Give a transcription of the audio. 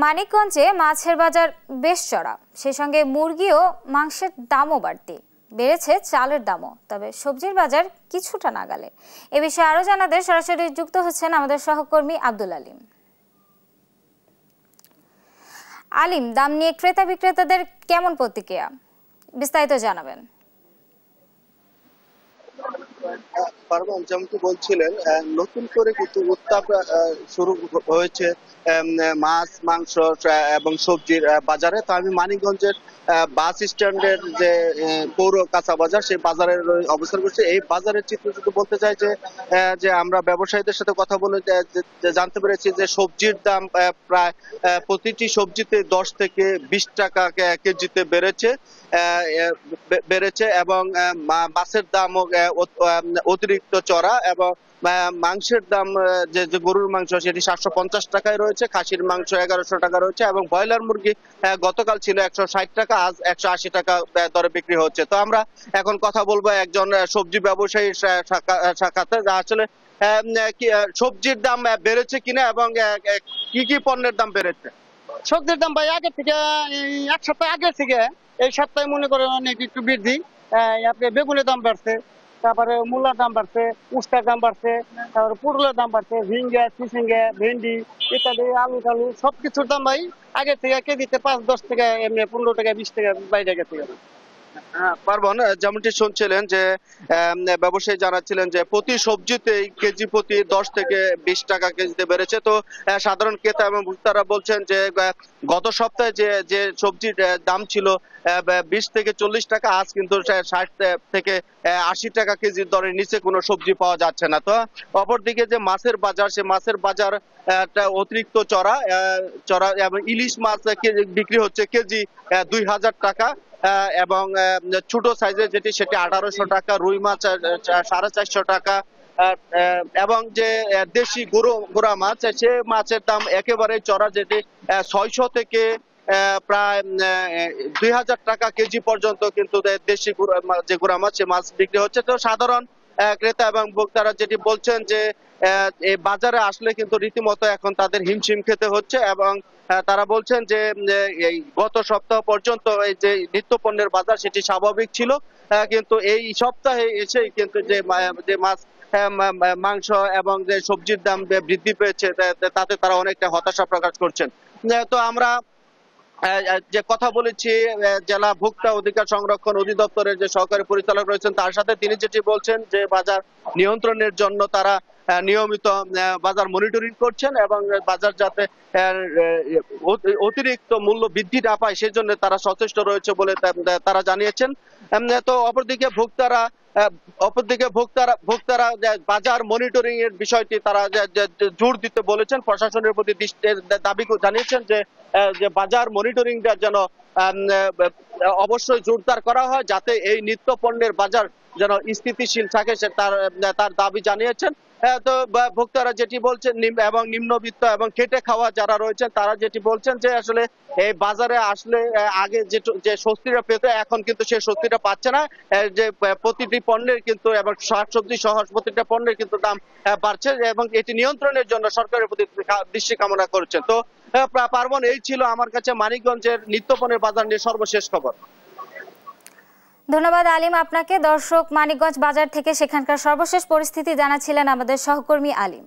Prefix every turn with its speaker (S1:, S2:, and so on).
S1: মানিকগঞ্জে মাছের বাজার বেশ চড়া, সেই সঙ্গে মুরগি ও মাংসের দামও বাড়তি। বেড়েছে চালের দামও, তবে সবজির বাজার কিছুটা নাগালে। এ বিষয়ে আরো জানাতে সরাসরি যুক্ত হচ্ছেন আমাদের সহকর্মী আব্দুল আলিম। আলিম, দাম নিয়ে ক্রেতা বিক্রেতাদের কেমন প্রতিক্রিয়া, বিস্তারিত জানাবেন।
S2: পারবেন, যেমনটি বলছিলেন, নতুন করে কিন্তু উত্তাপ শুরু হয়েছে মাছ, মাংস এবং সবজির বাজারে। তো আমি মানিকগঞ্জের বাস স্ট্যান্ডের যে পৌর কাঁচা বাজার, সেই বাজারের অবস্থান করছি। এই বাজারের চিত্র যদি বলতে চাই যে আমরা ব্যবসায়ীদের সাথে কথা বলে জানতে পেরেছি যে সবজির দাম প্রায় প্রতিটি সবজিতে 10 থেকে 20 টাকা কেজিতে বেড়েছে এবং মাছের দামও অতিরিক্ত চড়া, এবং মাংসের দাম যে গরুর মাংস সেটি 750 টাকায় রয়েছে, খাসির মাংস 1100 টাকা রয়েছে, এবং ব্রয়লার মুরগি গতকাল ছিল 160 টাকা, আজ 180 টাকা দরে বিক্রি হচ্ছে। তো আমরা এখন কথা বলবো একজন সবজি ব্যবসায়ীর সাক্ষাতে, যা আসলে সবজির দাম বেড়েছে কিনা এবং কি কি পণ্যের দাম বেড়েছে।
S3: সবজির দাম ভাই আগের থেকে এক সপ্তাহ আগের থেকে এই সপ্তাহে মনে করেন অনেক একটু বৃদ্ধি। আপনার বেগুনের দাম বাড়ছে, তারপরে মূলার দাম বাড়ছে, উস্তার দাম বাড়ছে, তারপরে পটলের দাম বাড়ছে, ঝিঙ্গা, চিচিঙ্গা, ভেন্ডি ইত্যাদি, আলু টালু সবকিছুর দাম ভাই আগের থেকে কেজিতে 5-10 টাকা, এমনি 15 টাকা 20 টাকা বাইরে গেছে।
S2: পারবন, যেমনটি শুনছিলেন যে ব্যবসায়ী জানাচ্ছিলেন যে প্রতি সবজিতেই কেজি প্রতি 10 থেকে 20 টাকা কেজিতে বেড়েছে। তো সাধারণ ক্রেতা এবং ভোক্তারা বলছেন যে গত সপ্তাহে যে সবজির দাম ছিল 20 থেকে 40 টাকা, আজ কিন্তু 60 থেকে 80 টাকা কেজির দরের নিচে কোনো সবজি পাওয়া যাচ্ছে না। তো অপরদিকে যে মাছের বাজার, সে মাছের বাজার অতিরিক্ত চড়া এবং ইলিশ মাছ বিক্রি হচ্ছে কেজি 2000 টাকা, এবং ছোট সাইজের যেটি সেটি 1800 টাকা, রুই মাছ 450 টাকা, এবং যে দেশি গুড়া মাছ, সে মাছের দাম একেবারে চড়া, যেটি 600 থেকে প্রায় 2000 টাকা কেজি পর্যন্ত কিন্তু দেশি যে গুড়া মাছ, সে মাছ বিক্রি হচ্ছে। তো সাধারণ ক্রেতা এবং ভোক্তারা যেটি বলছেন যে এই বাজারে আসলে কিন্তু রীতিমতো এখন তাদের হিমশিম খেতে হচ্ছে, এবং তারা বলছেন যে এই গত সপ্তাহ পর্যন্ত এই যে নিত্য পণ্যের বাজার সেটি স্বাভাবিক ছিল, কিন্তু এই সপ্তাহে এসেই কিন্তু যে মাছ, মাংস এবং যে সবজির দাম বৃদ্ধি পেয়েছে, তাতে তারা অনেকটা হতাশা প্রকাশ করছেন। তো আমরা যে কথা বলেছি জেলা ভোক্তা অধিকার সংরক্ষণ অধিদপ্তরের যে সহকারী পরিচালক রয়েছেন তার সাথে, তিনি যেটি বলছেন যে বাজার নিয়ন্ত্রণের জন্য তারা নিয়মিত বাজার মনিটরিং করছেন, এবং বাজার যাতে অতিরিক্ত মূল্য বৃদ্ধি না পায় সেজন্য তারা সচেষ্ট রয়েছে বলে তারা জানিয়েছেন। তো অপরদিকে ভোক্তারা বাজার মনিটরিং এর বিষয়টি তারা জোর দিতে বলেছেন, প্রশাসনের প্রতি দাবি জানিয়েছেন যে বাজার মনিটরিংটা যেন অবশ্যই জোরদার করা হয়, যাতে এই নিত্য পণ্যের বাজার যেন স্থিতিশীল থাকে, তার দাবি জানিয়েছেন। তো ভোক্তারা যেটি বলছেন এবং নিম্নবিত্ত এবং খেটে খাওয়া যারা রয়েছেন তারা যেটি বলছেন যে আসলে এই বাজারে আসলে আগে যে স্বস্তিটা পেত, এখন কিন্তু সেই স্বস্তিটা পাচ্ছে না, যে প্রতিটি পণ্যের কিন্তু এবং শাকসবজি সহ প্রতিটা পণ্যের কিন্তু দাম বাড়ছে, এবং এটি নিয়ন্ত্রণের জন্য সরকারের প্রতি দৃষ্টি কামনা করছেন। তো পার্বণ, এই ছিল আমার কাছে মানিকগঞ্জের নিত্য পণ্যের বাজার নিয়ে সর্বশেষ খবর।
S1: ধন্যবাদ আলিম আপনাকে। দর্শক, মানিকগঞ্জ বাজার থেকে সেখানকার সর্বশেষ পরিস্থিতি জানাচ্ছিলেন আমাদের সহকর্মী আলিম।